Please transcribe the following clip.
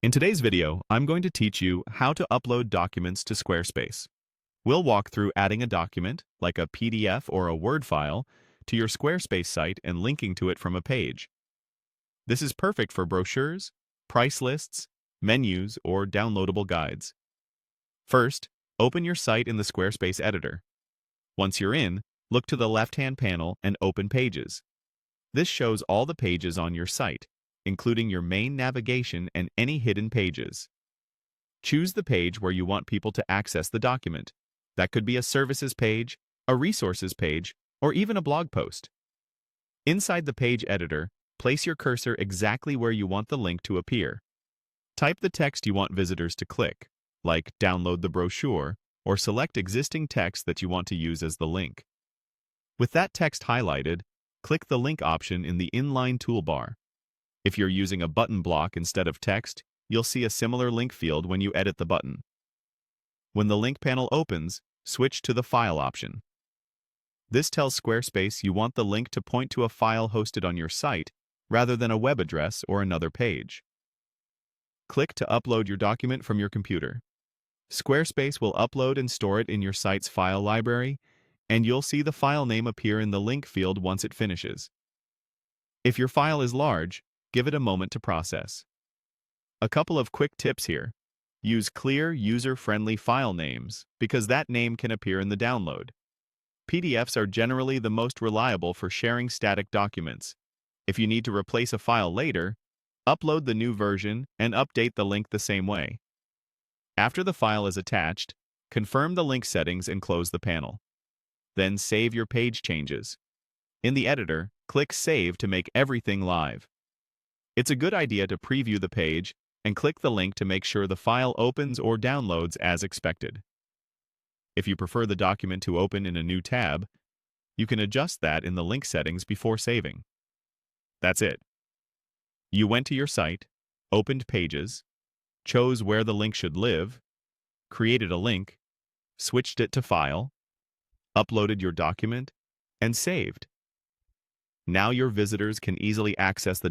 In today's video, I'm going to teach you how to upload documents to Squarespace. We'll walk through adding a document, like a PDF or a Word file, to your Squarespace site and linking to it from a page. This is perfect for brochures, price lists, menus, or downloadable guides. First, open your site in the Squarespace editor. Once you're in, look to the left-hand panel and open Pages. This shows all the pages on your site, including your main navigation and any hidden pages. Choose the page where you want people to access the document. That could be a services page, a resources page, or even a blog post. Inside the page editor, place your cursor exactly where you want the link to appear. Type the text you want visitors to click, like download the brochure, or select existing text that you want to use as the link. With that text highlighted, click the link option in the inline toolbar. If you're using a button block instead of text, you'll see a similar link field when you edit the button. When the link panel opens, switch to the File option. This tells Squarespace you want the link to point to a file hosted on your site rather than a web address or another page. Click to upload your document from your computer. Squarespace will upload and store it in your site's file library, and you'll see the file name appear in the link field once it finishes. If your file is large, give it a moment to process. A couple of quick tips here. Use clear, user-friendly file names because that name can appear in the download. PDFs are generally the most reliable for sharing static documents. If you need to replace a file later, upload the new version and update the link the same way. After the file is attached, confirm the link settings and close the panel. Then save your page changes. In the editor, click Save to make everything live. It's a good idea to preview the page and click the link to make sure the file opens or downloads as expected. If you prefer the document to open in a new tab, you can adjust that in the link settings before saving. That's it. You went to your site, opened Pages, chose where the link should live, created a link, switched it to File, uploaded your document, and saved. Now your visitors can easily access the